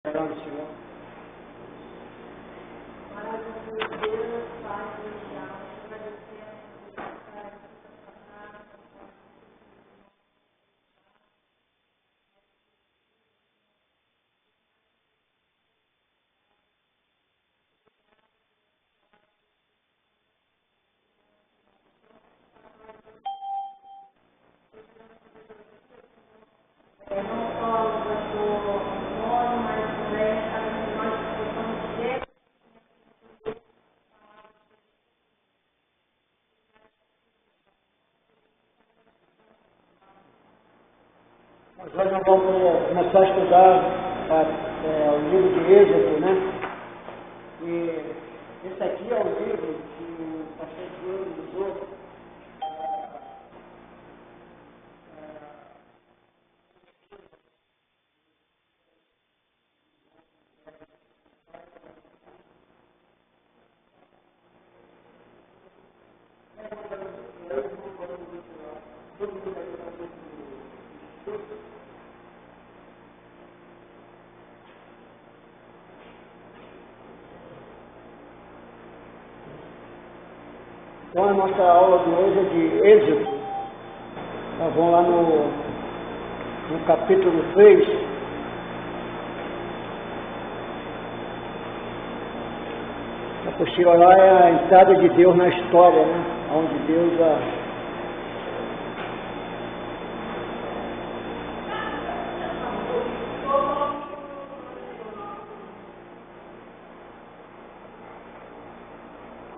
Esperando o Senhor. Maravilhoso Deus, Pai celestial, agradecemos por estar aqui não só o pastor Antônio, mas também para que nós possamos ter Mas hoje nós vamos começar a estudar o livro de Êxodo, né? E esse aqui é o livro que o pastor João usou Então, a nossa aula de hoje é de Êxodo. Nós vamos lá no capítulo 3. A apostila lá é a entrada de Deus na história, né? Onde Deus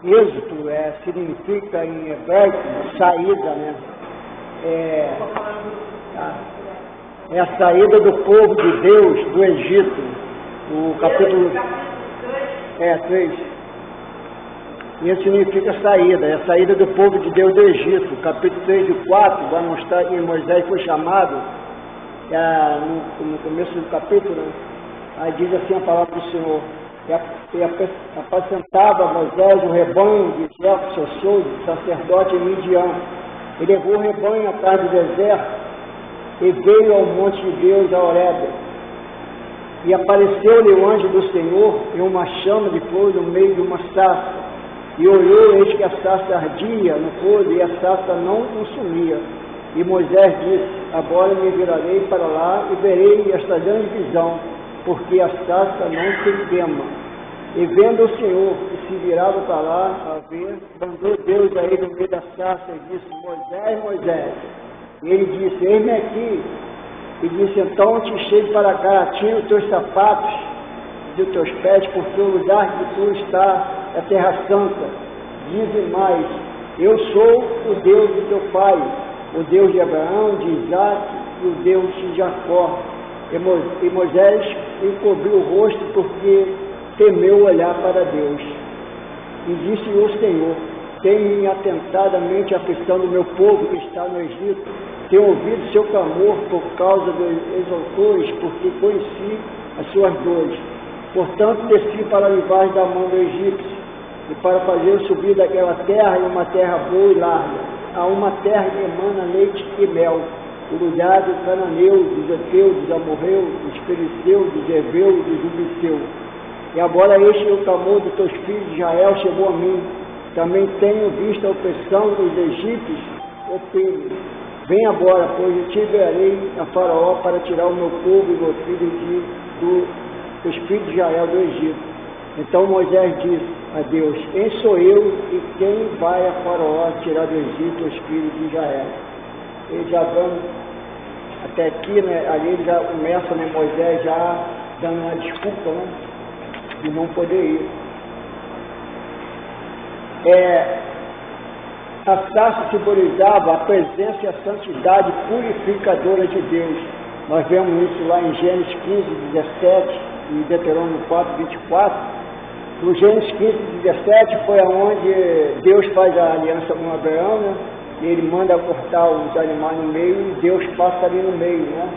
Êxodo significa em hebraico saída, né? É a saída do povo de Deus do Egito. O capítulo 3. Isso significa saída, é a saída do povo de Deus do Egito. O capítulo 3 e 4 vai mostrar que Moisés foi chamado, no começo do capítulo, né? Aí diz assim a palavra do Senhor: e apacentava Moisés o rebanho de Jefté, seu sogro, sacerdote em Midian. Ele levou o rebanho atrás do deserto e veio ao monte de Deus, a Horebe. E apareceu-lhe o anjo do Senhor em uma chama de fogo no meio de uma sarça. E olhou, eis que a sarça ardia no fogo e a sarça não consumia. E Moisés disse: agora me virarei para lá e verei esta grande visão, porque a sarça não se queima. E vendo o Senhor que se virava para lá a ver, mandou Deus a ele no meio da sarça e disse: Moisés, Moisés. E ele disse: eis-me aqui. E disse: então te chego para cá, tira os teus sapatos dos teus pés, porque o lugar que tu está é terra santa. Dize mais: eu sou o Deus do teu pai, o Deus de Abraão, de Isaac e o Deus de Jacó. E Moisés encobriu o rosto porque temeu olhar para Deus. E disse o Senhor: tem-me atentadamente a aflição do meu povo que está no Egito. Tenho ouvido seu clamor por causa dos exaltores, porque conheci as suas dores. Portanto, desci para livrar da mão do egípcio e para fazer subir daquela terra, em uma terra boa e larga, a uma terra que emana leite e mel, o lugar do cananeu, dos heteus, dos amorreus, dos filisteus, dos heveus e dos jubiteus. E agora este é o clamor dos teus filhos de Israel chegou a mim. Também tenho visto a opressão dos egípcios oprimem. Vem agora, pois eu te enviarei a Faraó para tirar o meu povo e meu filho dos filhos de Israel do Egito. Então Moisés disse a Deus: quem sou eu e quem vai a Faraó tirar do Egito os filhos de Israel? Ele já dando até aqui, né? Ali ele já começa, né? Moisés já dando uma desculpa, né? De não poder ir. A sarça simbolizava a presença e a santidade purificadora de Deus. Nós vemos isso lá em Gênesis 15, 17 e Deuteronômio 4, 24. No Gênesis 15, 17 foi onde Deus faz a aliança com Abraão, né? E ele manda cortar os animais no meio e Deus passa ali no meio, né?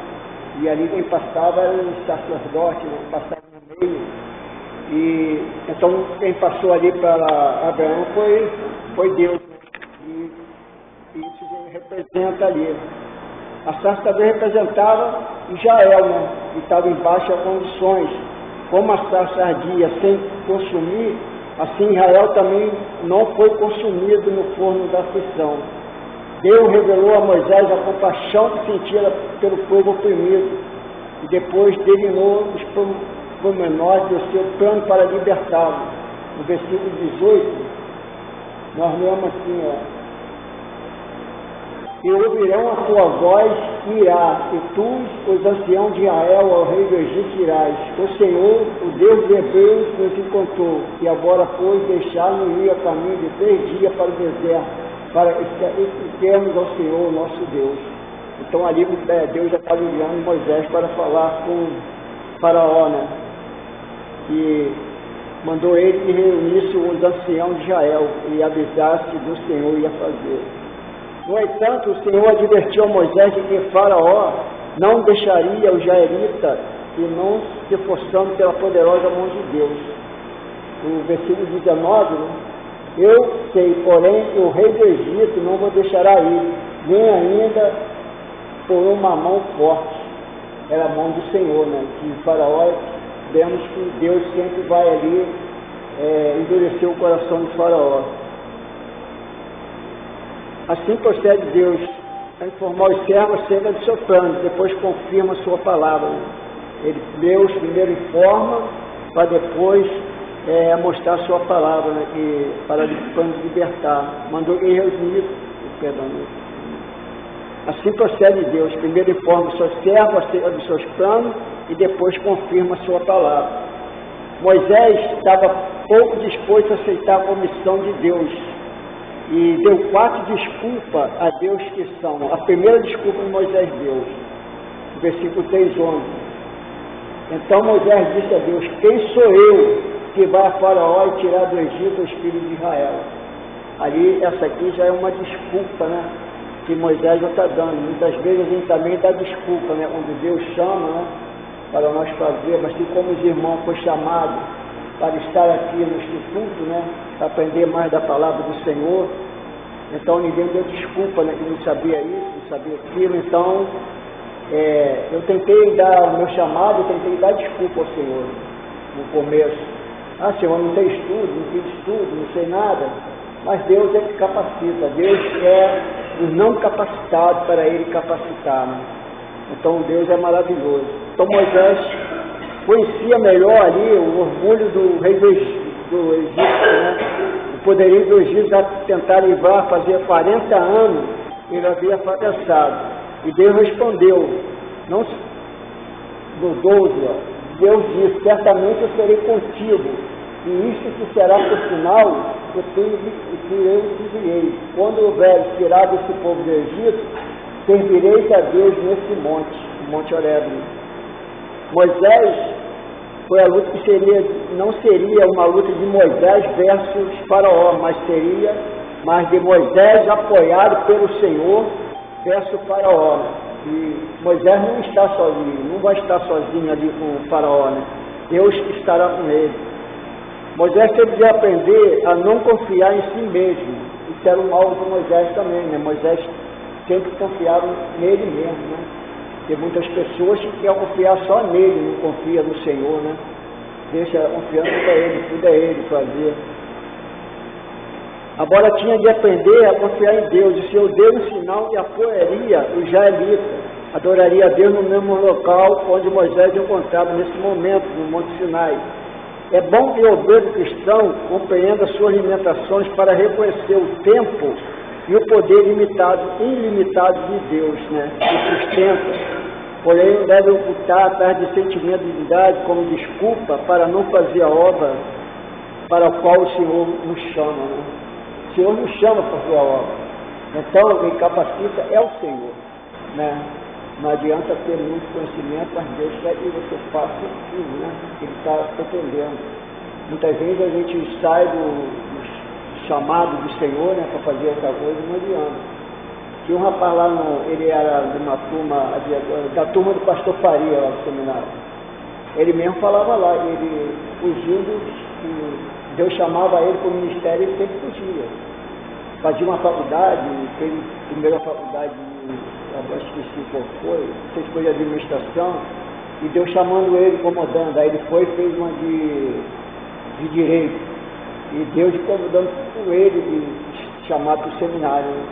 E ali quem passava era o sacerdote, né? Passava no meio. E então quem passou ali para Abraão foi Deus, né? E isso representa ali. A sarça também representava Israel, né? Que estava em baixas condições. como a sarça ardia sem consumir, assim Israel também não foi consumido no forno da aflição. Deus revelou a Moisés a compaixão que sentia pelo povo oprimido e depois delineou os pormenores do seu plano para libertá-lo. No versículo 18, nós lemos assim, e ouvirão a tua voz e irá, e tu, os anciãos de Israel, ao rei do Egito irás. O Senhor, o Deus de Hebreus, nos encontrou, e agora, pois, deixar-nos ir a caminho de 3 dias para o deserto, para externos ao Senhor, nosso Deus. Então ali Deus já está enviando Moisés para falar com Faraó, né? E mandou ele que reunisse os anciãos de Israel e avisasse do Senhor ia fazer. No entanto, o Senhor advertiu a Moisés de que Faraó não deixaria o israelita e não se forçando pela poderosa mão de Deus. No versículo 19, né? Eu sei, porém, que o rei do Egito não vos deixará ir, nem ainda por uma mão forte. Era a mão do Senhor, né? Que Faraó, vemos que Deus sempre vai ali endurecer o coração de Faraó. Assim procede Deus a informar os servos acerca do seu plano, depois confirma a sua palavra. Deus primeiro informa, para depois mostrar a sua palavra, né, para o plano de libertar. Mandou reunir, Assim procede Deus, primeiro informa o seu servo acerca dos seus planos e depois confirma a sua palavra. Moisés estava pouco disposto a aceitar a comissão de Deus e deu 4 desculpas a Deus que são. A primeira desculpa que Moisés deu, no versículo 3:11. Então Moisés disse a Deus: quem sou eu que vai a Faraó e tirar do Egito os filhos de Israel? Ali, essa aqui já é uma desculpa, né, que Moisés já está dando. Muitas vezes a gente também dá desculpa, né, quando Deus chama, né, para nós fazer, mas que como os irmãos foi chamado para estar aqui no instituto, né, para aprender mais da palavra do Senhor, então ninguém deu desculpa, né, que não sabia isso, não sabia aquilo. Então eu tentei dar o meu chamado, eu tentei dar desculpa ao Senhor no começo. Ah, Senhor, não tem estudo, não fiz estudo, não sei nada. Mas Deus é que capacita. Deus é os não capacitados para Ele capacitar, né? Então Deus é maravilhoso. Então Moisés conhecia melhor ali o orgulho do rei do Egito, né? O poderio do Egito a tentar livrar, fazia 40 anos ele havia fracassado. E Deus respondeu, não no 12, Deus disse: certamente eu serei contigo, e isto que será por sinal que eu enviei. Quando houver tirado esse povo do Egito, servireis a Deus nesse monte, o Monte Horebe. Moisés foi a luta que não seria uma luta de Moisés versus Faraó, mas de Moisés apoiado pelo Senhor versus Faraó. E Moisés não está sozinho, não vai estar sozinho ali com o Faraó, né? Deus estará com ele. Moisés teve de aprender a não confiar em si mesmo. Isso era um alvo de Moisés também, né? Moisés sempre confiava nele mesmo, né? Tem muitas pessoas que querem confiar só nele, não confia no Senhor, né? Deixa a confiança para ele, tudo é ele fazer. Agora tinha de aprender a confiar em Deus, e o Senhor deu um sinal que apoiaria os israelitas, adoraria a Deus no mesmo local onde Moisés encontrava nesse momento, no Monte Sinai. É bom que o obreiro cristão compreenda suas limitações para reconhecer o tempo e o poder ilimitado de Deus, né, que sustenta. Porém, não deve ocultar atrás de sentimento de divindade como desculpa para não fazer a obra para a qual o Senhor nos chama, né? O Senhor nos chama para fazer a obra. Então, quem capacita é o Senhor, né? Não adianta ter muito conhecimento, mas Deus quer que você faça aquilo, né? Ele está pretendendo. Muitas vezes a gente sai do chamado do Senhor, né, para fazer outra coisa, não adianta. Tinha um rapaz lá, ele era de uma turma, da turma do pastor Faria, lá do seminário. Ele mesmo falava lá, ele fugindo, Deus chamava ele para o ministério, ele sempre fugia. Fazia uma faculdade, fez a primeira faculdade, eu esqueci qual foi, não sei se foi de administração, E Deus chamando ele, incomodando. Aí ele foi e fez uma de direito. E Deus incomodando com ele de chamar para o seminário. Né?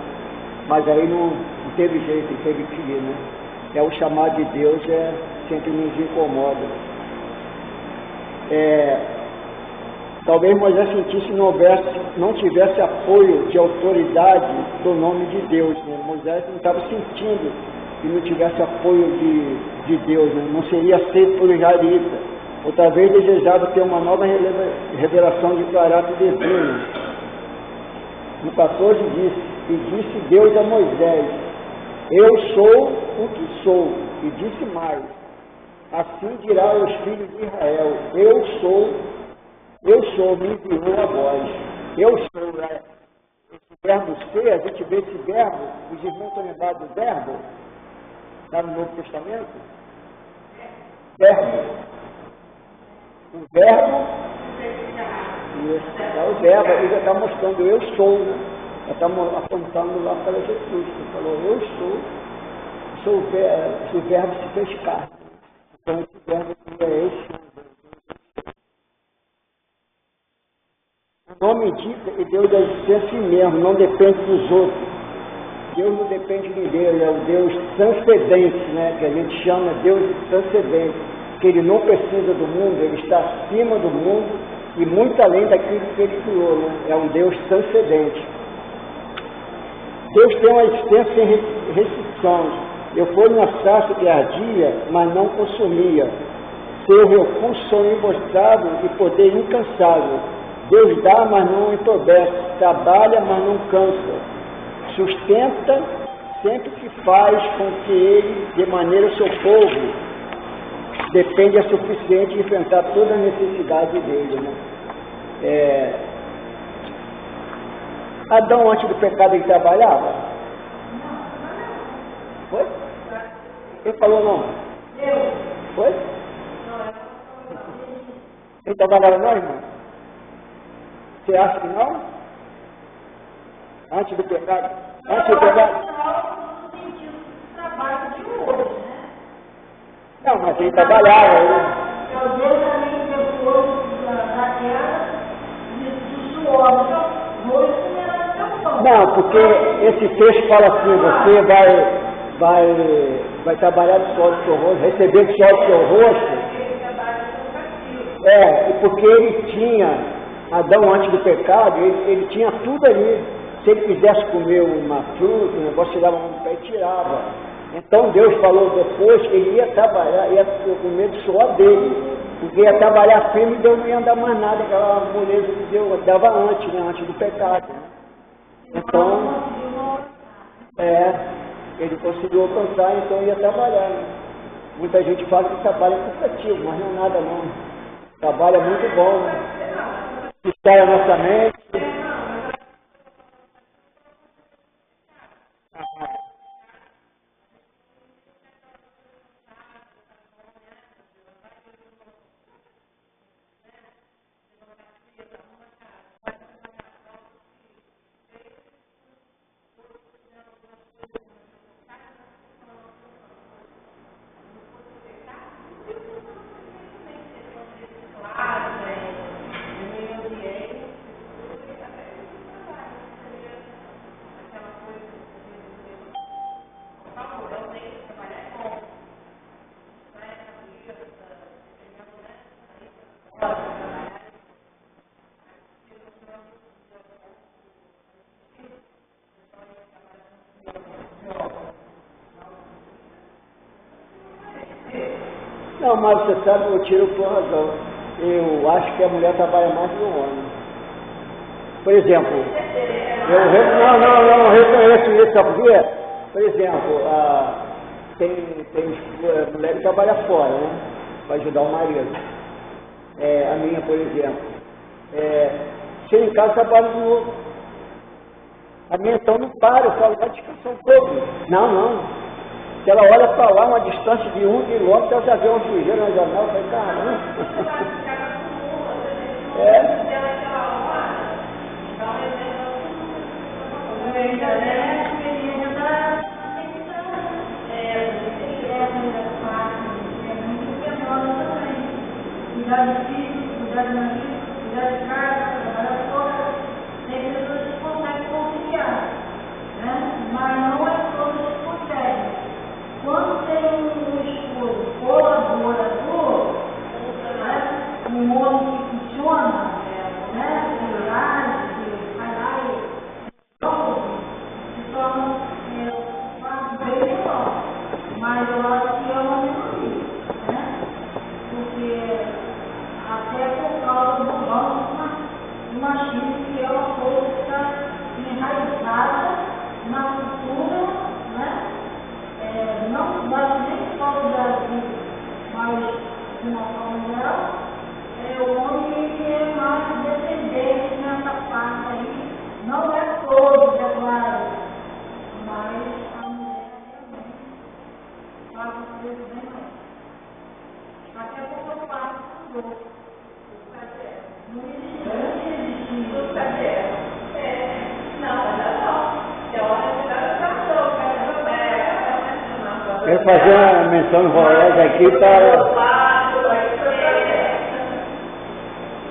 Mas aí não teve jeito, ele teve que ir. Né? O chamado de Deus sempre nos incomoda. Talvez Moisés sentisse não tivesse apoio de autoridade do nome de Deus. Né? Moisés não estava sentindo que não tivesse apoio de Deus, né? Não seria aceito por israelita. Ou talvez desejava ter uma nova revelação de caráter divino. No 14 disse Deus a Moisés: eu sou o que sou. E disse mais: assim dirá aos filhos de Israel: eu sou, me enviou a vós. Eu sou, né? Esse verbo ser, a gente vê esse verbo, os irmãos estão lembrados do verbo, está no Novo Testamento? Verbo. O verbo, isso, é o verbo, ele já está mostrando eu sou, né? Já está apontando lá para Jesus, ele falou, eu sou o verbo se fez carne. Então esse verbo é esse. O nome de Deus é existência em si mesmo, não depende dos outros. Deus não depende de ninguém, é o Deus transcendente, né? Que a gente chama Deus de transcendente, que ele não precisa do mundo, ele está acima do mundo e muito além daquilo que ele criou, né? É um Deus transcendente. Deus tem uma existência sem restrições. Eu fui uma sarça que ardia, mas não consumia. Seu recurso são imostrável e poder incansável. Deus dá, mas não empobrece. Trabalha, mas não cansa. Sustenta sempre que faz com que ele, de maneira seu povo, depende é suficiente de enfrentar toda a necessidade dele. Né? Adão, antes do pecado, ele trabalhava? Foi? Ele falou não? Foi? Ele trabalhava não, irmão? Você acha que não? Antes do pecado? Antes do pecado? Não, mas ele trabalhava. Deus também depois da terra, do suor. Não, porque esse texto fala assim, você vai trabalhar de sol do seu rosto, receber de sol do seu rosto. E porque ele tinha, Adão antes do pecado, ele tinha tudo ali. Se ele quisesse comer uma fruta, um negócio, tirava um pé e tirava. Então Deus falou depois que ele ia trabalhar, ia comer do suor dele. Porque ia trabalhar firme e Deus não ia dar mais nada, aquela moleza que Deus dava antes, né, antes do pecado. Né? Então, ele conseguiu alcançar, então ia trabalhar. Né? Muita gente fala que trabalho é cansativo, mas não é nada não. Trabalho é muito bom, né? Distrai a nossa mente. Não, mas você sabe, eu tiro por razão. Eu acho que a mulher trabalha mais que o homem. Por exemplo, eu reconheço isso, sabe por quê? Por exemplo, tem mulher que trabalha fora, né? Para ajudar o marido. A minha, por exemplo. Chega em casa, trabalha de novo. A minha então não para, eu falo, vai descansar um pouco. Não. Se ela olha para lá, uma distância de 1 quilômetro, ela já vê uma sujeira na janela, eu falei, caramba. filho, cuidar de marido, cuidar de casa, trabalhar fora. Tem pessoas que conseguem conciliar, né? Mas não é todas que conseguem. Quando tem um esposo colaborador, né? Um homem que funciona, né? Que age, que vai lá e se torna bem melhor. Mas eu acho que é uma minoria, né? Porque até por causa do ranço machismo, que é uma coisa que está enraizada na cultura, né? Não nem só do Brasil, mas de uma forma geral, o homem que é mais dependente nessa parte aí. Não é todos, é claro, mas a mulher realmente faz o preço bem mais. Até porque o pai mudou. Não existe. Não, ainda não. Eu acho que Quero fazer uma menção honrosa aqui para...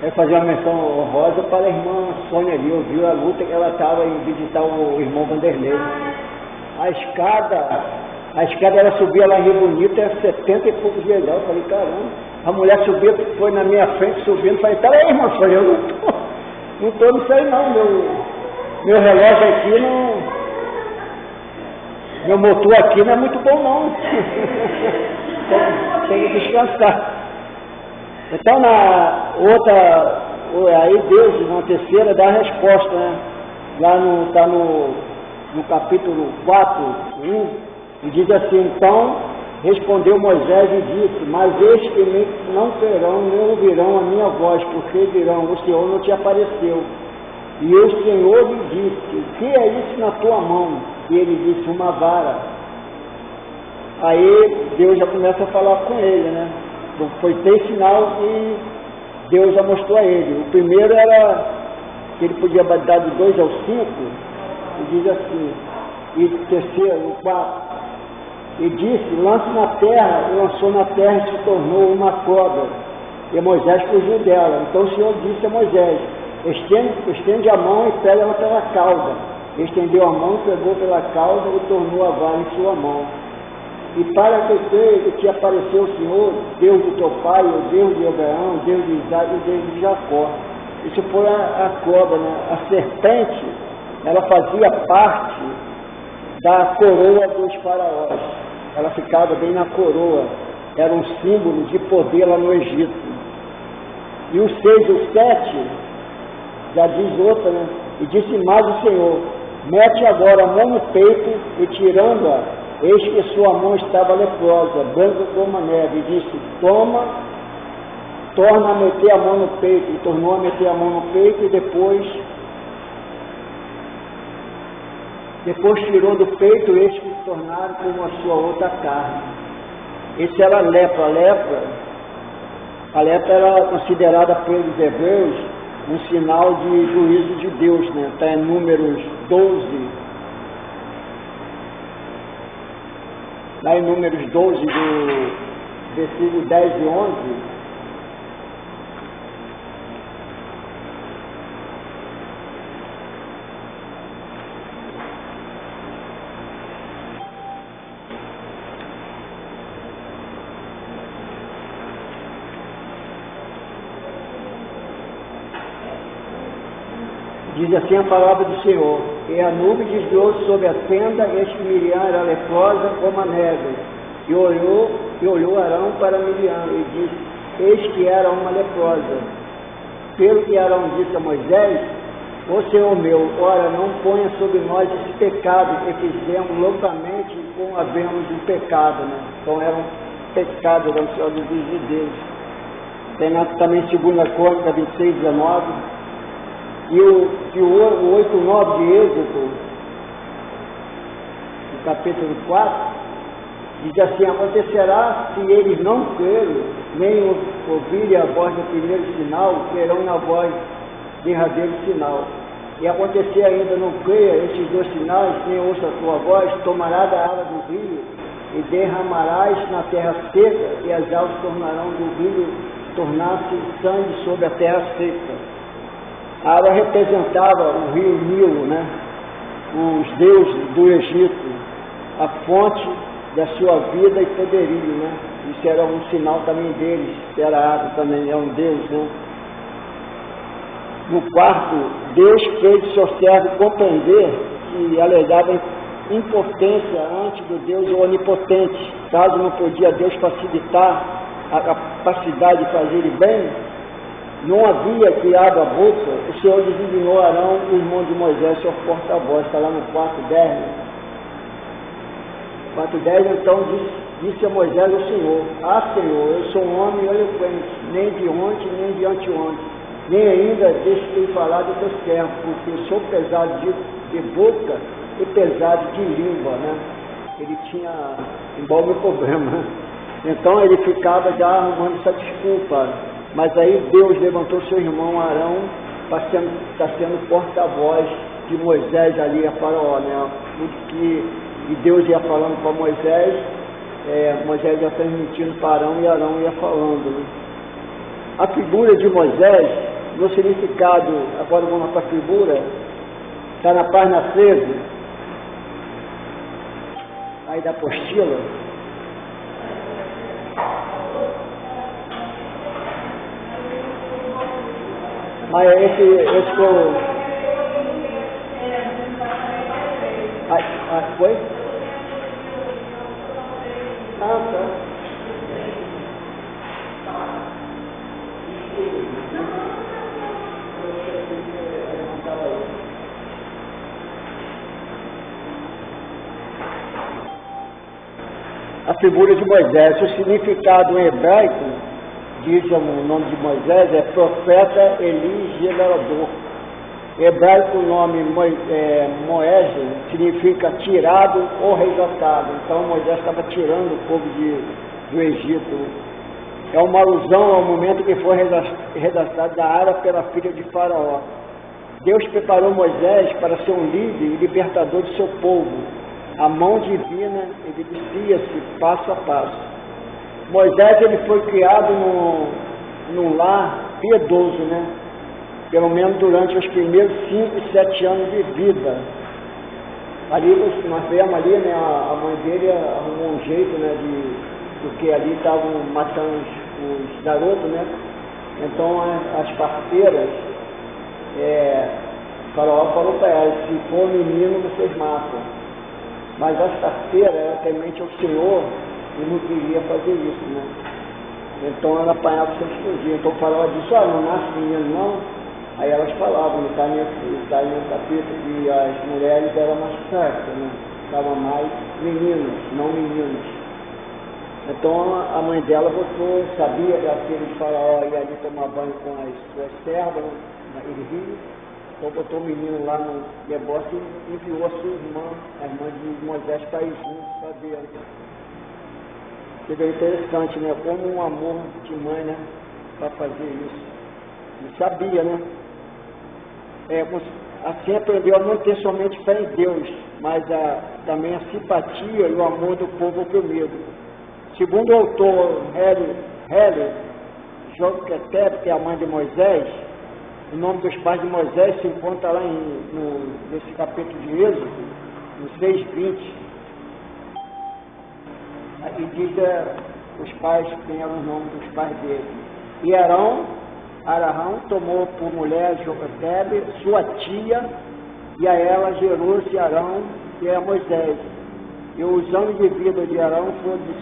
Quero fazer uma menção honrosa para a irmã Sônia ali. Eu vi a luta que ela estava em visitar o irmão Vanderlei. A escada ela subia lá em Rio Bonito, era 70 e poucos degraus. Eu falei, caramba. A mulher subia, foi na minha frente subindo. Falei, tá aí, irmã Sônia, eu não estou nisso aí não. Meu relógio aqui não... Meu motor aqui não é muito bom não. Tem que descansar. Então na outra, aí Deus, na terceira, dá a resposta, né? Lá está no capítulo 4, 1, e diz assim, então respondeu Moisés e disse, mas estes não terão, nem ouvirão a minha voz, porque dirão, o Senhor não te apareceu. E o Senhor lhe disse, o que é isso na tua mão? E ele disse, uma vara. Aí Deus já começa a falar com ele, né? Foi 3 sinais e Deus já mostrou a ele. O primeiro era que ele podia dar de 2 ao 5, e diz assim, e o terceiro, o 4, e disse, lance na terra, e lançou na terra e se tornou uma cobra. E Moisés fugiu dela. Então o Senhor disse a Moisés, estende a mão e pega ela pela cauda. Estendeu a mão, pegou pela cauda e tornou a vara em sua mão. E para que creia que te apareceu o Senhor, Deus do teu pai, o Deus de Abraão, o Deus de Isaac e o Deus de Jacó. Isso foi a cobra, né? A serpente, ela fazia parte da coroa dos faraós. Ela ficava bem na coroa. Era um símbolo de poder lá no Egito. E o 6 e o 7, já diz outra, né? E disse mais o Senhor, mete agora a mão no peito e tirando-a, eis que sua mão estava leprosa, branca como a neve, e disse, torna a meter a mão no peito, e tornou a meter a mão no peito, e depois tirou do peito, eis que se tornaram como a sua outra carne. Esse era a lepra. A lepra era considerada pelos hebreus um sinal de juízo de Deus, né? Está em Números 12. Lá em Números 12, do versículo 10 e 11, diz assim a palavra do Senhor, e a nuvem desviou-se sobre a tenda, eis que Miriam era leprosa como a neve, e olhou Arão para Miriam, e disse, eis que era uma leprosa. Pelo que Arão disse a Moisés, ó Senhor meu, ora, não ponha sobre nós esse pecado que fizemos loucamente como havemos um pecado, né? Então era um pecado dos olhos de Deus. Tem também 2 Crônica 26, 19, e o 8:9 de Êxodo, no capítulo 4, diz assim, acontecerá se eles não crerem, nem ouvirem a voz do primeiro sinal, crerão na voz do derradeiro sinal. E acontecer ainda não creia estes 2 sinais, nem ouça a tua voz, tomará da água do rio, e derramarás na terra seca, e as águas tornarão do rio tornasse sangue sobre a terra seca. A água representava o rio Nilo, né? Os deuses do Egito, a fonte da sua vida e poderio, né? Isso era um sinal também deles, que era a água também, é um deus, né? No quarto, Deus fez o seu servo compreender que alegava impotência ante do Deus onipotente. Caso não podia Deus facilitar a capacidade de fazer ele bem, não havia criado a boca, o Senhor designou Arão, o irmão de Moisés, seu porta-voz. Está lá no 4:10. Né? 4:10, então disse a Moisés o Senhor: Ah, Senhor, eu sou um homem eloquente, nem de ontem, nem de anteontem, nem ainda deixei falar do teu servo, porque sou pesado de boca e pesado de língua, né? Ele tinha embora o problema, né? Então ele ficava já arrumando essa desculpa. Mas aí Deus levantou seu irmão Arão, está sendo porta-voz de Moisés ali a Faraó, né? E Deus ia falando para Moisés, Moisés ia transmitindo para Arão e Arão ia falando, né? A figura de Moisés, no significado, agora vamos para a figura, está na página 13, aí da apostila. Mas esse foi? Ah, tá. A figura de Moisés, o significado em hebraico, diz o nome de Moisés, é profeta Eligerador. Em hebraico, o nome Moésio significa tirado ou resgatado. Então Moisés estava tirando o povo do Egito. É uma alusão ao momento que foi resgatado da área pela filha de Faraó. Deus preparou Moisés para ser um líder e libertador do seu povo. A mão divina evidencia-se passo a passo. Moisés ele foi criado num lar piedoso, né? Pelo menos durante os primeiros 5 e 7 anos de vida. Ali nós vemos ali, né? A mãe dele arrumou um jeito, né? Porque ali estavam matando os garotos, né? Então as parteiras, Faraó falou para elas: se for menino, vocês matam. Mas as parteiras eram temente ao Senhor e não queria fazer isso, né? Então ela apanhava sem explodir. Então o Faraó disse: não nasce menino não. Aí elas falavam, está no capítulo que as mulheres eram mais certas, né? Estavam mais meninos, não meninos. Então a mãe dela sabia que aquele Faraó ia ali tomar banho com as suas servas, naquele rio. Então botou o menino lá no negócio e enviou a sua irmã, a irmã de Moisés, para ir junto para ver. Seria interessante, né? Como um amor de mãe, né? Para fazer isso. E sabia, né? Assim aprendeu a não ter somente fé em Deus, mas também a simpatia e o amor do povo oprimido. Segundo o autor Heller Joketep, que é a mãe de Moisés, o nome dos pais de Moisés se encontra lá nesse capítulo de Êxodo, no 6:20. Aqui diz os pais, quem eram os nomes dos pais dele. E Arão tomou por mulher Joketebe, sua tia, e a ela gerou-se Arão, que é Moisés. E os anos de vida de Arão foram de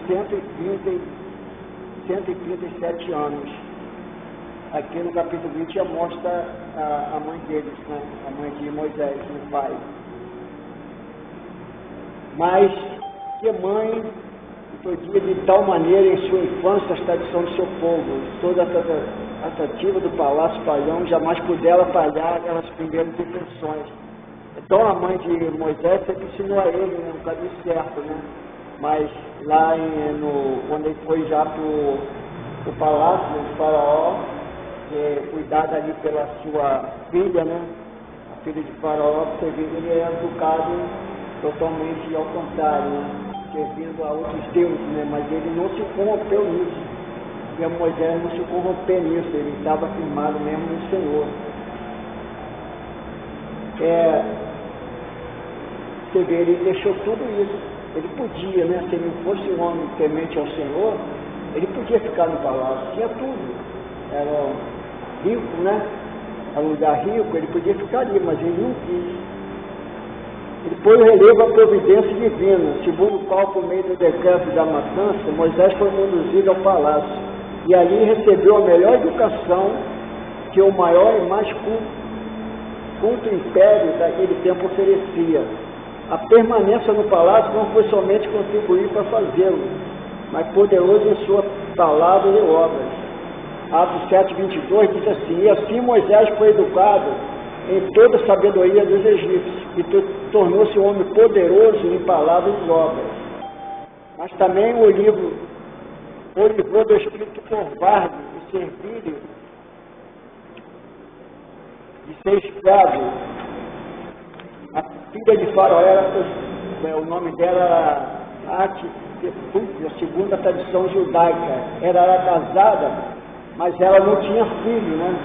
137 anos. Aqui no capítulo 20 já mostra a mãe deles, né? A mãe de Moisés, o pai. Mas que mãe podia de tal maneira em sua infância as tradições do seu povo, toda a atrativa do palácio pagão, jamais pudera falhar aquelas primeiras intenções. Então a mãe de Moisés sempre ensinou a ele, né, um caminho certo, né? Mas lá quando ele foi já para o palácio, né, de Faraó, cuidado ali pela sua filha, né? A filha de Faraó, você vê que ele é educado totalmente ao contrário, né? Servindo a outros deuses, né? Mas ele não se corrompeu nisso. e a Moisés não se corromper nisso, ele estava firmado mesmo no Senhor. Você vê, ele deixou tudo isso. Ele podia, né? Se ele não fosse um homem temente ao Senhor, ele podia ficar no palácio, tinha tudo. Era rico, né? Era um lugar rico, ele podia ficar ali, mas ele não quis. Ele pôs o relevo à providência divina, segundo o qual, por meio do decreto da matança, Moisés foi conduzido ao palácio, e ali recebeu a melhor educação que o maior e mais culto império daquele tempo oferecia. A permanência no palácio não foi somente contribuir para fazê-lo, mas poderoso em sua palavra e obras. Atos 7:22 diz assim: e assim Moisés foi educado em toda a sabedoria dos egípcios, e tornou-se um homem poderoso em palavras e obras. Mas também o livrou do espírito covarde e servíleo, de ser escravo. A filha de Faraó o nome dela era Atipúbia, segundo a tradição judaica. Ela era casada, mas ela não tinha filho, né?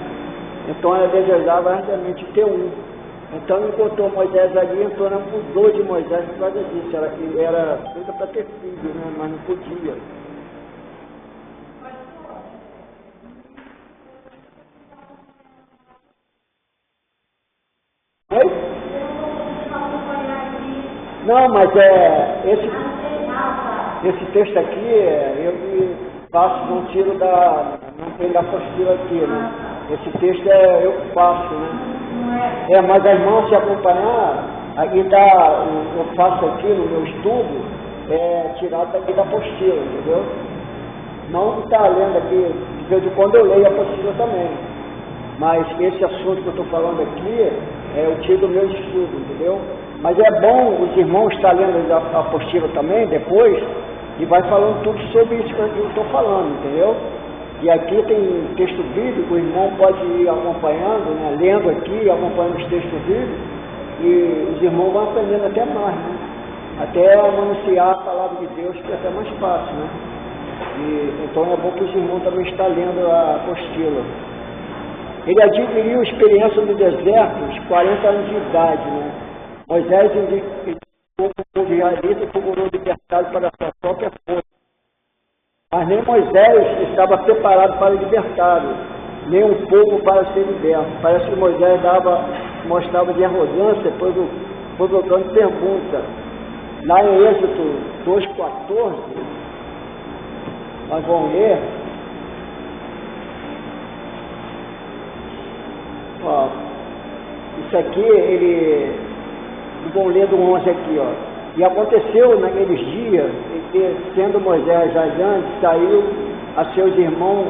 Então ela desejava ardentemente ter um. Então encontrou Moisés ali, então ela mudou de Moisés por causa disso. Ela era feita para ter filho, né? Mas não podia. Oi? Não, mas esse texto aqui, eu faço, não tiro não tem da apostila aqui, né? Esse texto eu faço, né? Mas as irmãs se acompanhar, aqui eu faço aqui no meu estudo, tirado daqui da apostila, entendeu? Não está lendo aqui, de vez em quando eu leio a apostila também. Mas esse assunto que eu estou falando aqui, eu tiro do meu estudo, entendeu? Mas é bom os irmãos estar lendo a apostila também, depois, e vai falando tudo sobre isso que eu estou falando, entendeu? E aqui tem texto bíblico, o irmão pode ir acompanhando, né? Lendo aqui, acompanhando os textos bíblicos, e os irmãos vão aprendendo até mais, né? Até anunciar a palavra de Deus, que é até mais fácil, né? Então é bom que os irmãos também estão lendo a apostila. Ele adquiriu experiência no deserto aos 40 anos de idade, né? Moisés indicou o povo israelita e procurou libertá-lo para a sua própria força. Mas nem Moisés estava preparado para libertá-lo, nem um povo para ser liberto. Parece que Moisés mostrava de arrogância, provocando pergunta. Lá em Êxodo 2,14, nós vamos ler. Isso aqui, vamos ler do 11 aqui, ó. E aconteceu naqueles dias, que, sendo Moisés adiante, saiu a seus irmãos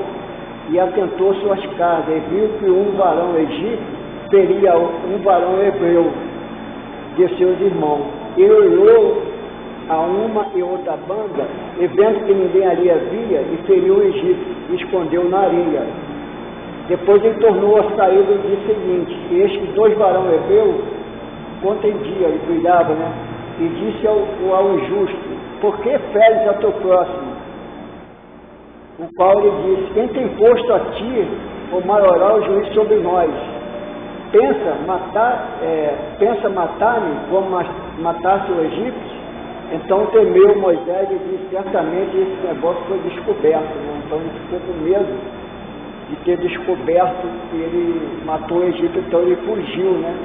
e atentou suas casas, e viu que um varão egípcio feria um varão hebreu de seus irmãos. E olhou a uma e outra banda, e vendo que ninguém ali havia, e feriu o egípcio, e escondeu na areia. Depois ele tornou a sair no dia seguinte, e estes 2 varões hebreus contendiam e cuidavam, né? E disse ao injusto: por que feres a teu próximo? O qual lhe disse: quem tem posto a ti o maioral juiz sobre nós? Pensa matar-me como matasse o egípcio? Então temeu Moisés e disse: certamente esse negócio foi descoberto, né? Então ele ficou com medo de ter descoberto que ele matou o Egito, então ele fugiu, né?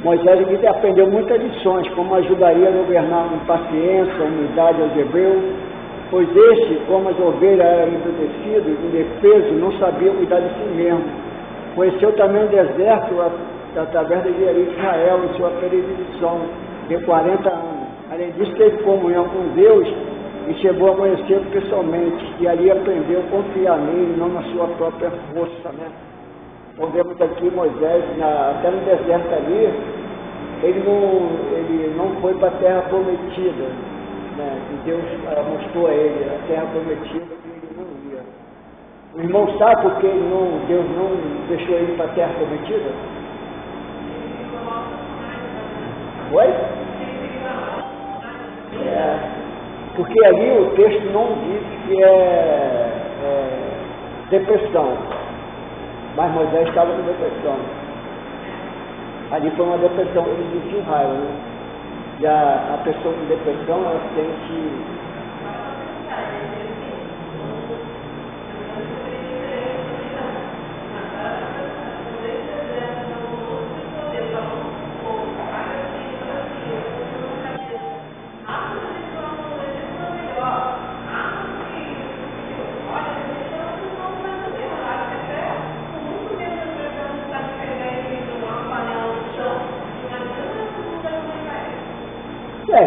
Moisés aqui aprendeu muitas lições, como ajudaria a governar com paciência, humildade aos hebreus, pois este, como as ovelhas eram embrutecidas, indefesos, não sabia cuidar de si mesmo. Conheceu também o deserto através da guerrilha de Israel em sua peregrinação de 40 anos. Além disso, teve comunhão com Deus e chegou a conhecê-lo pessoalmente, e ali aprendeu a confiar nele, não na sua própria força, né? Então vemos aqui Moisés, até no deserto ali, ele não foi para a terra prometida, né? E Deus mostrou a ele a terra prometida que ele não ia. O irmão sabe por que Deus não deixou ele para a terra prometida? Oi? Porque ali o texto não diz que é depressão, mas Moisés estava com depressão. Ali foi uma depressão, eles sentiam raiva, né? E a pessoa com depressão, ela sente...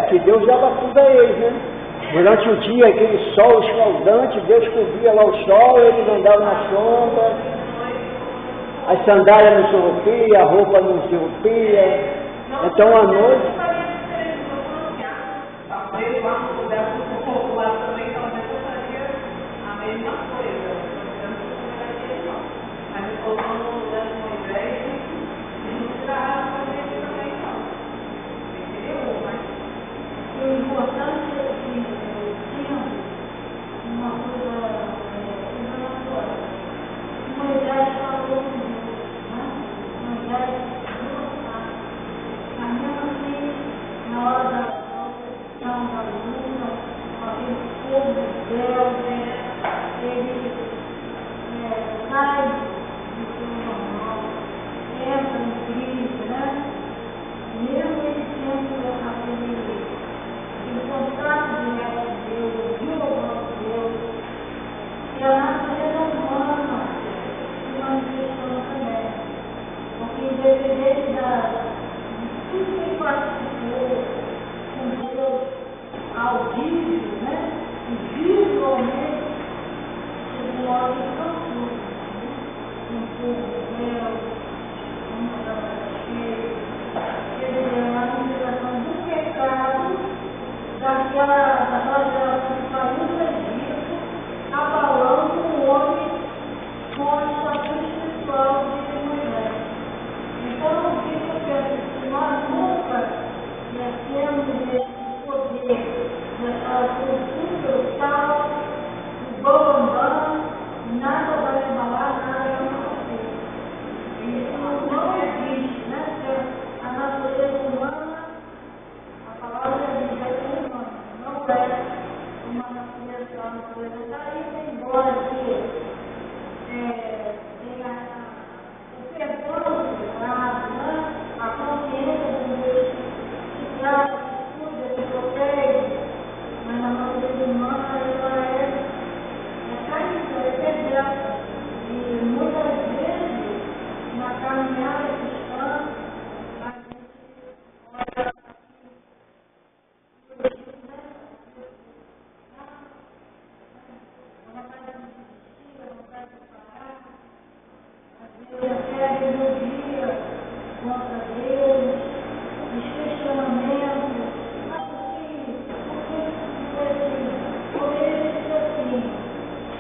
que Deus dava tudo a eles, né? Durante o dia, aquele sol escaldante, Deus cobria lá o sol, eles andavam na sombra, as sandálias não se rompiam, a roupa não se rompia. Então, à noite... O importante é que tinha uma coisa internacional. Moisés falou com Deus, né? Moisés falou, mas mesmo assim, na hora da oposição, da luta, aquele fogo de Deus, ele sai do seu normal, entra em crise, né? Mesmo ele tendo aquele contato direto de Deus, ouviu a voz de Deus, e a natureza humana se manifestou também. Porque independente de tudo que ele participou com Deus ao vivo, né? E visualmente, chegou uma hora que cansou, né? Um pouco de Deus, uma da cheia, ele deu a manifestação do pecado daquela geração que saiu do Egito, abalando o homem com a estatura espiritual de Moisés. Então, o que eu penso? Se nós nunca temos esse poder, a cultura, o sal, o bambam, nada vai abalar, nada vai acontecer. Isso não existe, né? Porque a natureza humana, a palavra diz, não é uma natureza, a natureza está aí, embora que tenha o perdão do pecado, né? A consciência do Deus que trata, que cuida, que protege, mas a natureza humana ela é caída, é perversa. E muitas vezes, na caminhada cristã, a gente olha contra Deus, os questionamentos, mas por isso assim,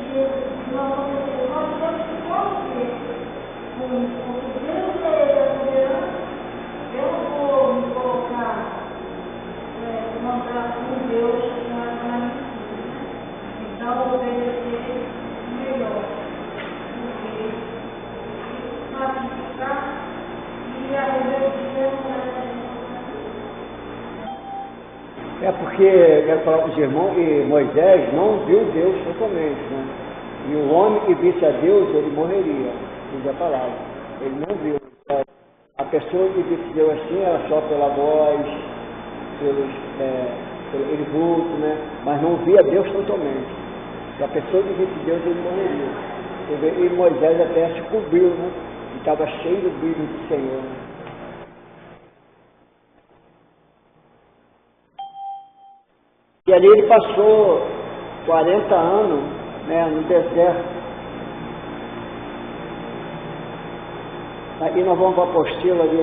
e não aconteceu, nós temos que conviver com Deus é soberano, eu não vou me colocar, encontrar com Deus na minha vida, né? Então, obedecer melhor, porque sacrificar e a rebeldia É porque, quero falar com os irmãos, que Moisés não viu Deus totalmente, né? E o homem que visse a Deus, ele morreria, diz a palavra. Ele não viu. A pessoa que visse Deus assim, ela só pela voz, pelo vulto, né? Mas não via Deus totalmente. E a pessoa que visse Deus, ele morreria. E Moisés até se cobriu, né? E estava cheio do brilho do Senhor. E ali ele passou 40 anos, né, no deserto. Aqui nós vamos para a apostila ali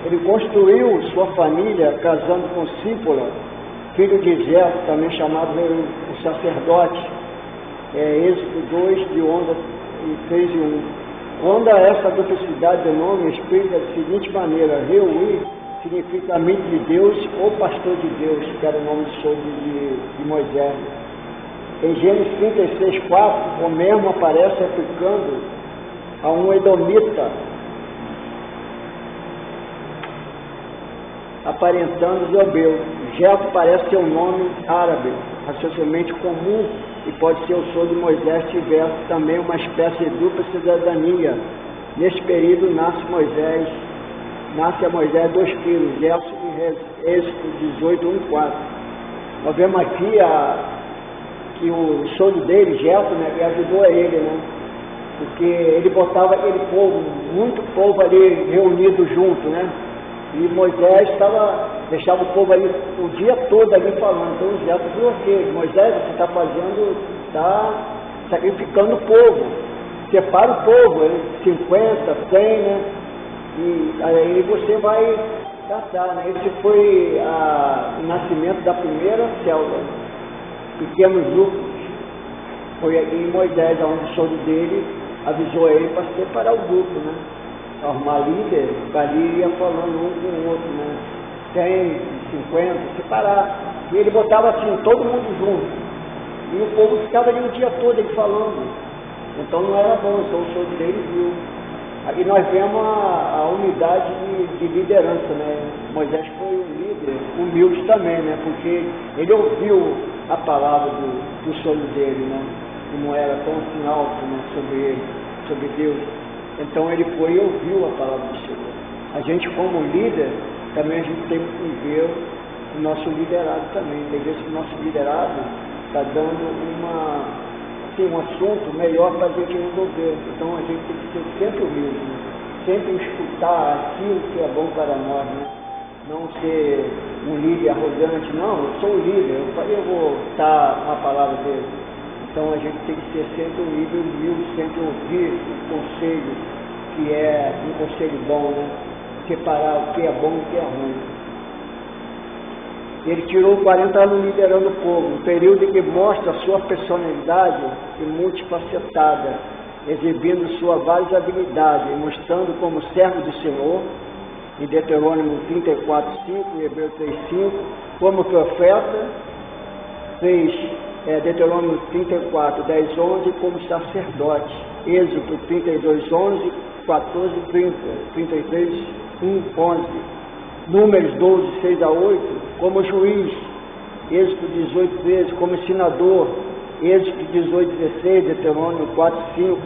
Ele construiu sua família casando com Sípora, filho de Zé, também chamado o sacerdote. Êxodo 2, de 11 e 3 e 1. Quando a essa duplicidade de nome explica da seguinte maneira: Reuí significa amigo de Deus ou pastor de Deus, que era o nome do sogro de Moisés. Em Gênesis 36:4, o mesmo aparece aplicando a um edomita, aparentando Zebeu. Jefo parece ser um nome árabe, raciocínio comum, e pode ser o sogro de Moisés tivesse também uma espécie de dupla cidadania. Neste período nasce a Moisés 2 filhos, Gerson e Êxodo 18:1-4. Nós vemos aqui que o sogro dele, Jefo, né, ajudou a ele, né? Porque ele botava aquele povo, muito povo ali reunido junto, né? E Moisés deixava o povo ali o dia todo ali falando. Então Jefo viu aqui, Moisés, você está sacrificando o povo, separa o povo, 50, 100, né? E aí você vai tratar, né? Esse foi o nascimento da primeira célula, pequenos grupos. Foi aqui em Moisés, onde o sogro dele avisou ele para separar o grupo, né? Arrumar líder, ali ia falando um com o outro, né? 100, 50, separar. E ele botava assim, todo mundo junto. E o povo ficava ali o dia todo ele falando. Então não era bom, então o sogro dele viu. Aqui nós vemos a unidade de liderança, né? Moisés foi um líder humilde também, né? Porque ele ouviu a palavra do sogro dele, né? Que não era tão assim alto, né? Sobre ele, sobre Deus. Então ele foi e ouviu a palavra do Senhor. A gente como líder, também a gente tem que ver o nosso liderado também. Tem vezes que o nosso liderado está dando um assunto melhor para a gente resolver. Então a gente tem que ser sempre humilde, né? Sempre escutar aquilo que é bom para nós, né? Não ser um líder arrogante, não, eu sou o líder, eu vou dar a palavra dele. Então a gente tem que ser sempre um líder humilde, sempre ouvir o conselho, que é um conselho bom, né? Separar o que é bom e o que é ruim. Ele tirou 40 anos liderando o povo, um período em que mostra a sua personalidade e multifacetada, exibindo suas várias habilidades, mostrando como servo do Senhor, em Deuteronômio 34:5 e Hebreus 3:5, como profeta, fez Deuteronômio 34, 10, 11, como sacerdote, Êxodo 32, 11, 14, 30, 33, 1, 11. Números 12, 6-8, como juiz, Êxodo 18 vezes, como ensinador, Êxodo 18, 16, Deuteronômio 4, 5,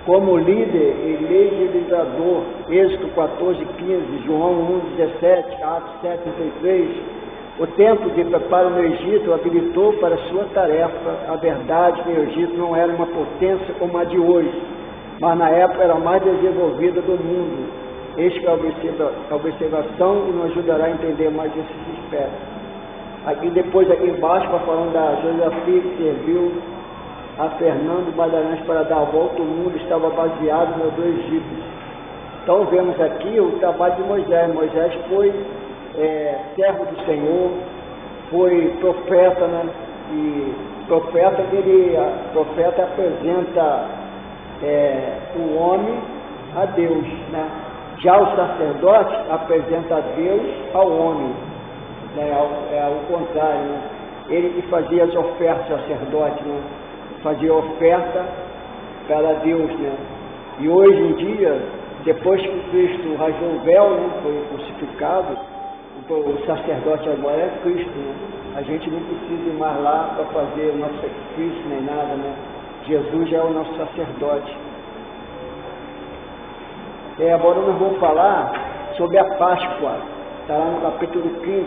como líder e legislador, Êxodo 14, 15, João 1, 17, Atos 7, 33. O tempo de preparo no Egito habilitou para sua tarefa. A verdade que o Egito não era uma potência como a de hoje, mas na época era a mais desenvolvida do mundo. Este é a observação e nos ajudará a entender mais esses aspectos. Aqui depois, aqui embaixo, está falando da geografia que serviu a Fernando Magalhães para dar a volta ao mundo, estava baseado no do Egito. Então vemos aqui o trabalho de Moisés. Moisés foi servo do Senhor, foi profeta, né? E profeta apresenta o homem a Deus, né? Já o sacerdote apresenta a Deus ao homem, né? É o contrário, né? Ele que fazia as ofertas, sacerdote, né? Fazia oferta para Deus, né? E hoje em dia, depois que Cristo rasgou o véu, né? Foi crucificado, então o sacerdote agora é Cristo, né? A gente não precisa ir mais lá para fazer o nosso sacrifício nem nada, né? Jesus já é o nosso sacerdote. Agora nós vamos falar sobre a Páscoa, está lá no capítulo 15.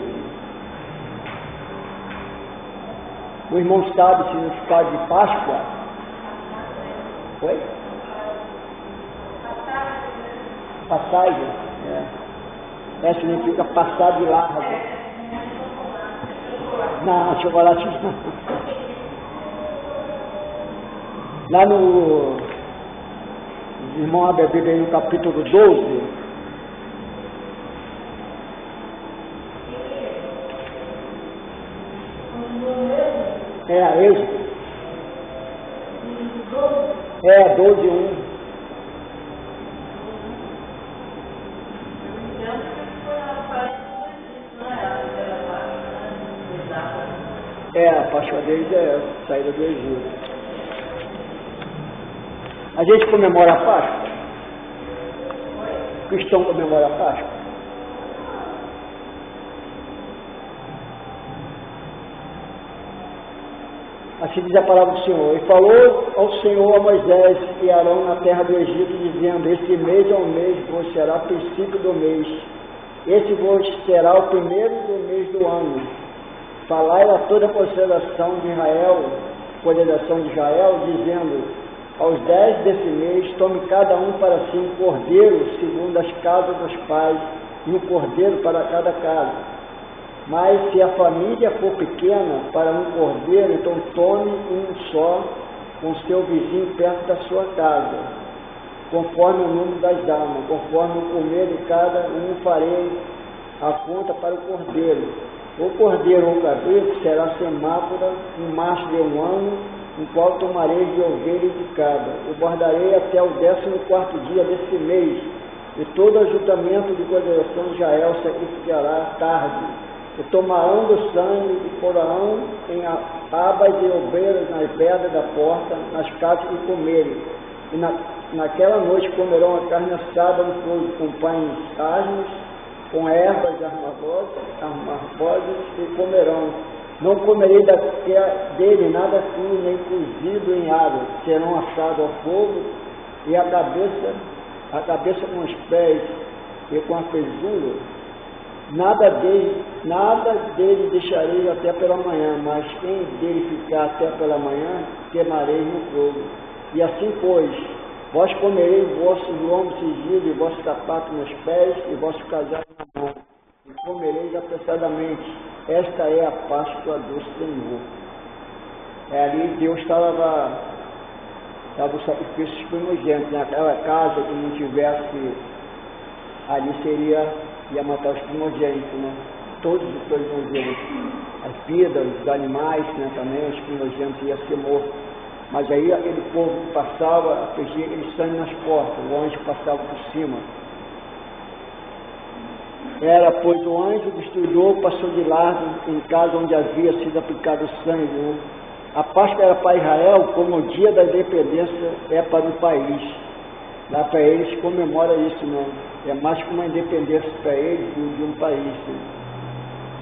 O irmão sabe o significado de Páscoa? Oi? Passagem. Significa passar de largo. Não, chocolate não. Lá no... Irmão, abre a Bíblia aí no capítulo 12. Êxodo. 12, 1. Páscoa deles é essa, saída do Egito. A gente comemora a Páscoa? O cristão comemora a Páscoa? Assim diz a palavra do Senhor. E falou ao Senhor a Moisés e Arão na terra do Egito, dizendo: esse mês é um mês vos será princípio do mês. Esse vos será o primeiro do mês do ano. Falai a toda a consideração de Israel, dizendo: aos 10 desse mês, tome cada um para si um cordeiro, segundo as casas dos pais, e um cordeiro para cada casa. Mas se a família for pequena, para um cordeiro, então tome um só, com seu vizinho perto da sua casa, conforme o número das almas, conforme o comer de cada um farei a conta para o cordeiro. O cordeiro ou cabrito será sem mácula, um macho de um ano, no qual tomarei de ovelha de cada. O guardarei até o 14º dia desse mês, e todo ajuntamento de congregação de Israel sacrificará à tarde. E tomarão do sangue e porão em abas e obreiras nas pedras da porta, nas casas que comerem. E naquela noite comerão a carne assada no fogo, com pães asmos, com ervas armavosas, e comerão. Não comerei dele nada cru, nem cozido em água. Serão assados ao fogo, e a cabeça com os pés e com a fezura. Nada dele deixarei até pela manhã, mas quem dele ficar até pela manhã, queimarei no fogo. E assim, pois, vós comereis vossos lombos cingidos, e vossos sapatos nos pés, e vosso casaco na mão, e comereis apressadamente. Esta é a Páscoa do Senhor. Ali Deus estava o sacrifício primogênito. Naquela casa que não tivesse, ali ia matar os primogênitos, né? Todos os primogênitos. As vidas, os animais, né? Também os primogênitos iam ser mortos. Mas aí aquele povo que passava, perdia aquele sangue nas portas, o anjo passava por cima. Era, pois, o anjo destruidor passou de largo em casa onde havia sido aplicado o sangue, né? A Páscoa era para Israel como o dia da independência é para o país. Lá para eles comemora isso, né? É mais que uma independência para eles de um país. Né?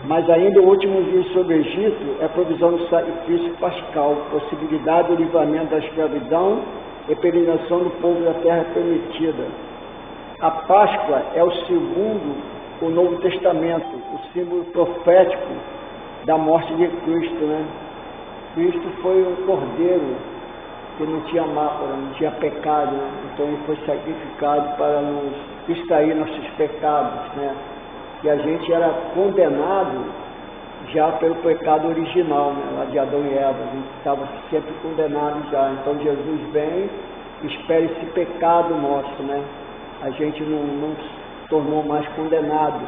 Mas ainda o último juízo sobre o Egito é a provisão do sacrifício pascal, possibilidade do livramento da escravidão e peregrinação do povo da terra prometida. A Páscoa é o segundo, o Novo Testamento, o símbolo profético da morte de Cristo, né? Cristo foi o cordeiro que não tinha mácula, não tinha pecado, né? Então ele foi sacrificado para nos extrair nossos pecados, né? E a gente era condenado já pelo pecado original, né? Lá de Adão e Eva, a gente estava sempre condenado já. Então Jesus vem, espera esse pecado nosso, né? A gente não se tornou mais condenado,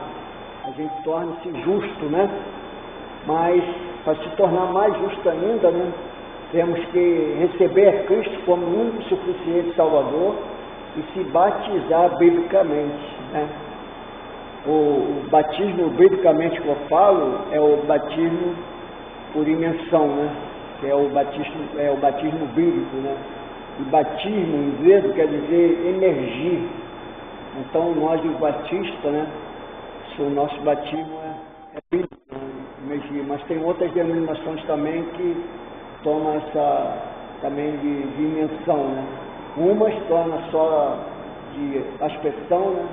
a gente torna-se justo, né? Mas para se tornar mais justo ainda, né? Temos que receber a Cristo como único e suficiente Salvador e se batizar biblicamente, né? O batismo, biblicamente que eu falo, é o batismo por imersão, né? Que é o batismo bíblico, né? E batismo, em grego, quer dizer emergir. Então, nós, os batistas, né? O nosso batismo é bíblico, né? Emergir. Mas tem outras denominações também que toma essa também de imersão, né? Umas torna só de aspersão, né?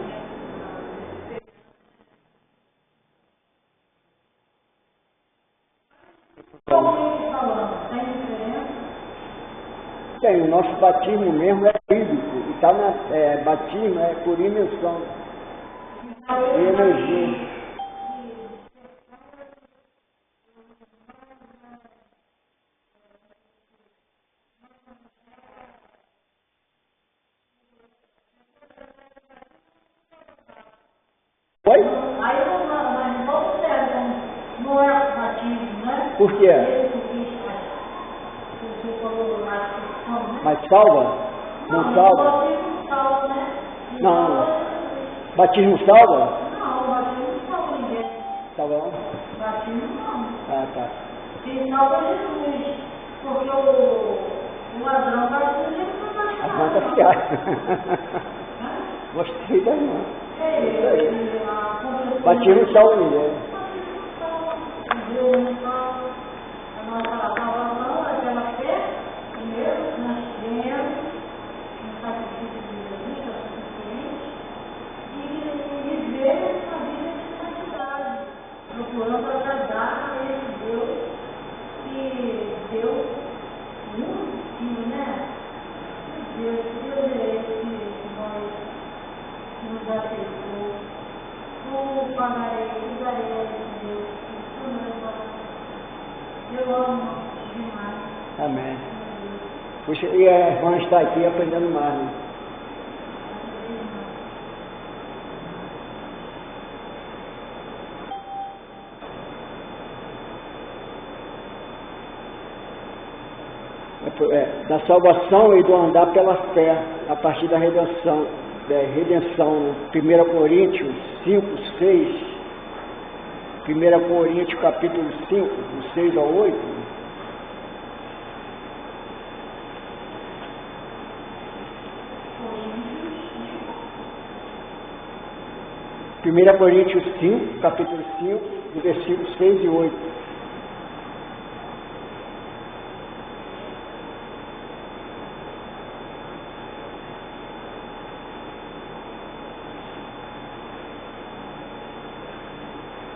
Tem, o nosso batismo mesmo é bíblico, e tá batismo é por imersão e energia. Oi? Aí eu não, mas não serve, não é batismo, né? Por quê? Mas salva? Não salva? Batismo salva, né? Não. Batismo salva? Não, batismo não salva ninguém. Salva não? Batismo não. Ah, tá. se salva Jesus, porque o ladrão vai ser Jesus na A mão está fiada. Gostei da irmã. Isso aí. Batismo salvo, né? A nossa salvação, aquela fé, primeiro, nós cremos no sacrifício de Jesus, que é suficiente, e viver a vida de santidade, procurando agradar a esse Deus que Deus muito filho, né? Deus é esse que nos aceitou. Tu pagarei, tu darei a Deus, tu não. Eu amo demais. Amém. Puxa, e a irmã está aqui aprendendo mais, né? Da salvação e do andar pela fé, a partir da redenção, né? 1 Coríntios 5, 6, 1 Coríntios capítulo 5, do 6 ao 8. Primeira Coríntios 5, capítulo 5, do versículo 6 e 8.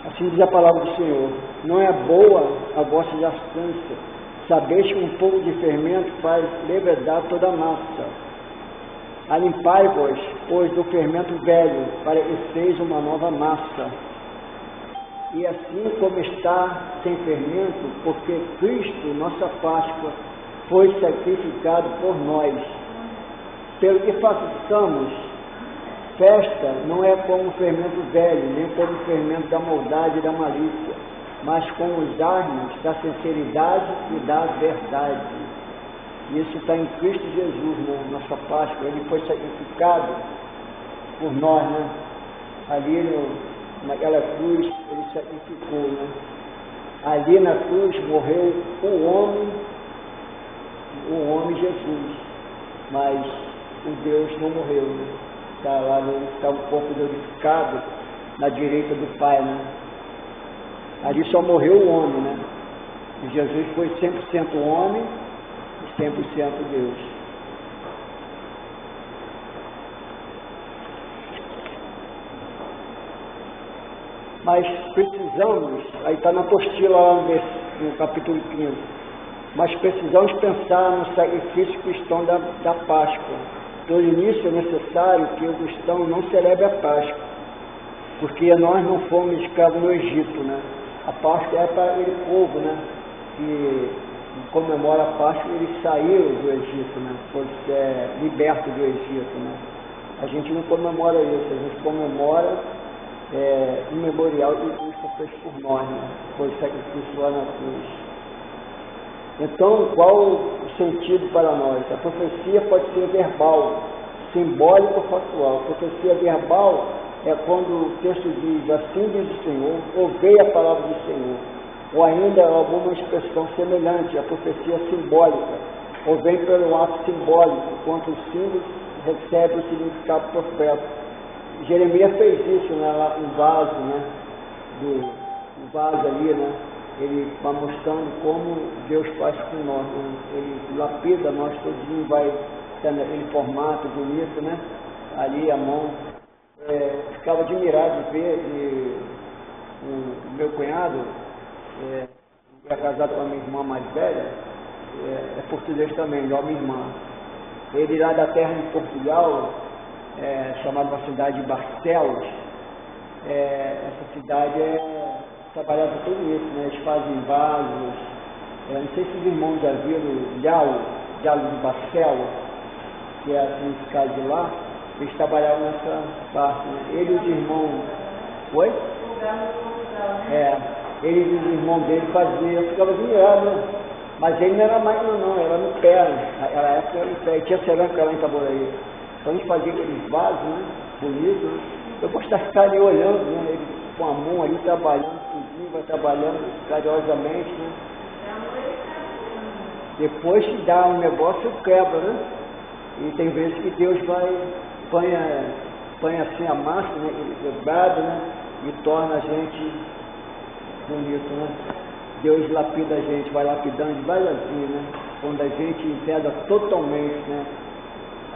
'Assim diz a palavra do Senhor: não é boa a vossa jactância, sabeis que um pouco de fermento faz levedar toda a massa. Alimpai-vos, pois, do fermento velho, para que seja uma nova massa. E assim como está sem fermento, porque Cristo, nossa Páscoa, foi sacrificado por nós. Pelo que façamos festa, não é como o fermento velho, nem como o fermento da maldade e da malícia, mas com os armas da sinceridade e da verdade. Isso está em Cristo Jesus, né? Nossa Páscoa. Ele foi sacrificado por nós, né? Ali naquela cruz, ele sacrificou, né? Ali na cruz morreu o homem Jesus, mas o Deus não morreu, né? Está lá, está um pouco glorificado na direita do Pai, né? Ali só morreu o homem, né? E Jesus foi 100% homem e 100% Deus. Mas precisamos, aí está na apostila lá no capítulo 15, mas precisamos pensar no sacrifício cristão da Páscoa. No início é necessário que o cristão não celebre a Páscoa, porque nós não fomos escravos no Egito, né? A Páscoa é para aquele povo, né? Que comemora a Páscoa, eles saíram do Egito, né? Foi liberto do Egito, né? A gente não comemora isso, a gente comemora o memorial que Cristo fez por nós, né? Foi sacrifício lá na cruz. Então, qual o sentido para nós? A profecia pode ser verbal, simbólica ou factual. A profecia verbal é quando o texto diz: assim diz o Senhor, ouvi a palavra do Senhor. Ou ainda alguma expressão semelhante, a profecia simbólica, ou vem pelo ato simbólico, quando o símbolo recebe o significado profético. Jeremias fez isso, né, lá no vaso, né, do vaso ali, né? Ele vai mostrando como Deus faz com nós, né? Ele lapida nós todinho, vai tendo aquele formato bonito, né? Ali a mão. Ficava admirado de ver o meu cunhado, é casado com a minha irmã mais velha, é português também, igual a minha irmã. Ele lá da terra de Portugal, chamada uma cidade de Barcelos, essa cidade trabalhava tudo isso, né? Eles fazem vasos, não sei se os irmãos já viram Diálogo de Barcelos, que é a significado de lá, eles trabalhavam nessa parte, né? Ele e os irmãos, foi? Ele e os irmãos dele faziam, eu ficava admirado, né? Mas ele não era máquina não, era no pé, né? Naquela época era no pé, tinha cerâmica lá em Itaboraí. Então a gente fazia aqueles vasos, né? Bonitos, né? Eu gostava de ficar ali olhando, né? Ele com a mão ali trabalhando, tudinho, vai trabalhando carinhosamente, né? Depois que dá um negócio, quebra, né? E tem vezes que Deus põe assim a massa, né? Quebrado, né? E torna a gente bonito, né? Deus lapida a gente, vai lapidando devagarzinho, né? Quando a gente entrega totalmente, né?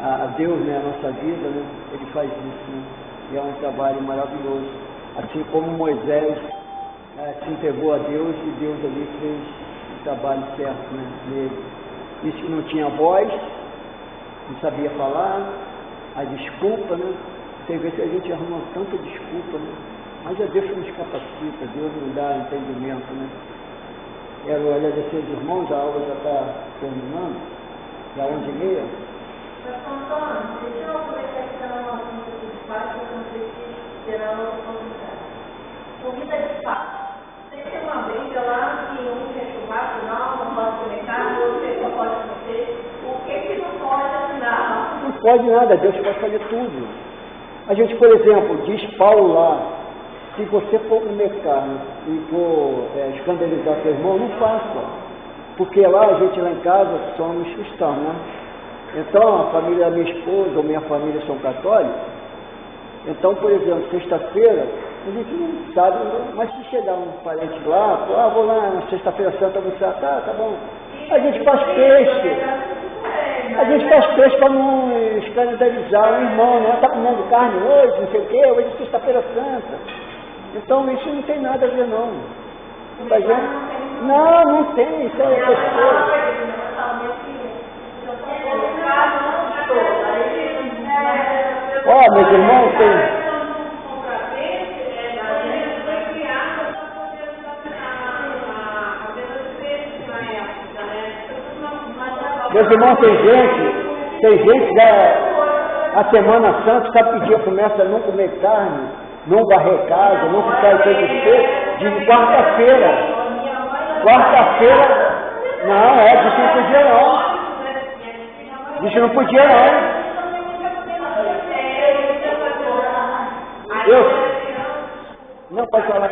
A Deus, né? A nossa vida, né? Ele faz isso, né? E é um trabalho maravilhoso. Assim como Moisés se entregou a Deus e Deus ali fez o trabalho certo, né? Nele. Isso que não tinha voz, não sabia falar, a desculpa, né? Tem vezes que a gente arruma tanta desculpa, né? Mas a Deus nos capacita, Deus nos dá entendimento, né? Quero agradecer aos irmãos, a aula já está terminando, já 11h30. Antônio, deixa eu aproveitar que está no assunto de paz, que eu não sei se será outra oportunidade. Comida de paz. Tem uma briga lá que um quer churrasco, não pode comer carne, o outro não pode comer. O que não pode assinar? Não pode nada, Deus pode fazer tudo. A gente, por exemplo, diz Paulo lá, se você for comer carne e for escandalizar seu irmão, não faça. Porque lá, a gente lá em casa, somos cristãos, né? Então, a família da minha esposa ou minha família são católicos. Então, por exemplo, sexta-feira, a gente não sabe, mas se chegar um parente lá, vou lá na sexta-feira santa almoçar, tá bom. A gente faz peixe. A gente faz peixe para não escandalizar o irmão, né? Está comendo carne hoje, não sei o quê, hoje é sexta-feira santa. Então, isso não tem nada a ver, não. Não tem, isso é pessoa. Ó, meus irmãos, tem... Meus irmãos, tem gente da a Semana Santa, sabe que dia começa a não comer carne, não varrer casa, não ficar em todo espelho, de quarta-feira. Quarta-feira, não, disse que não podia não. Disse que não podia não. Não, pode falar.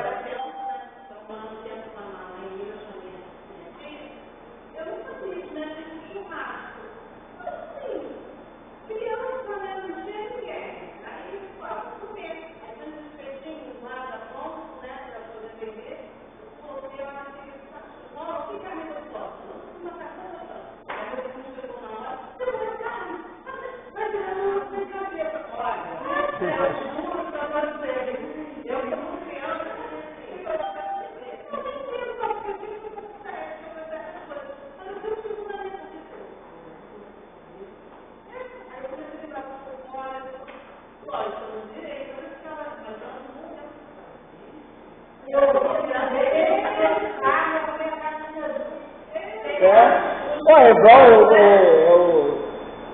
É igual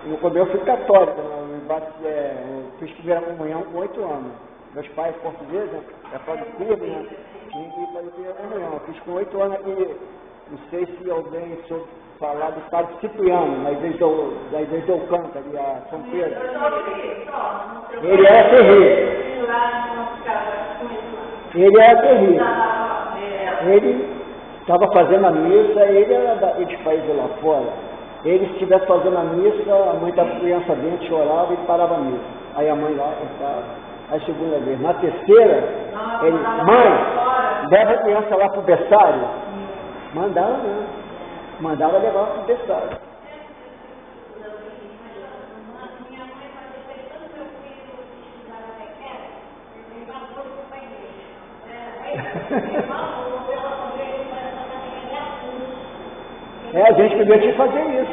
no começo eu fui católico, eu fiz primeira comunhão com 8 anos. Meus pais portugueses, né? Padre, né? Tinha que fazer primeira comunhão. Eu fiz com 8 anos aqui, não sei se alguém soube falar do Padre Cipriano, na igreja do Alcântara, ali a São Pedro. Ele era terrível. Ele era terrível. Ele estava fazendo a missa, ele era daqueles países lá fora. Ele, se estivesse fazendo a missa, a mãe estava com criança dentro, chorava e parava a missa. Aí a mãe lá cantava. Aí a segunda vez. Na terceira, ele, mãe, leva a criança lá para o berçário. Mandava, né? Mandava levar para o berçário. A gente podia te fazer isso.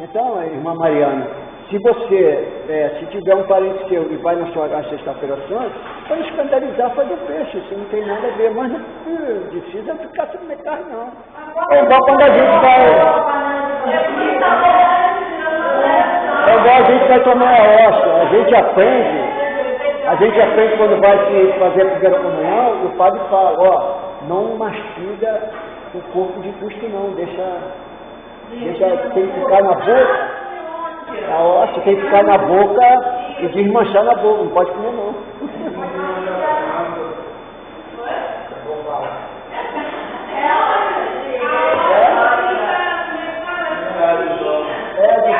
Então, irmã Mariana, se você, se tiver um parente seu e vai na sua casa sexta-feira santa, para escandalizar, fazer peixe, isso não tem nada a ver, mas não precisa ficar sem comer carne, não. É igual quando a gente vai... É igual a gente vai tomar a hóstia, a gente aprende quando vai se fazer a primeira comunhão, o padre fala, não mastiga o corpo de Cristo não, deixa tem que ficar na boca, a hóstia tem que ficar na boca E desmanchar na boca, não pode comer não. É, de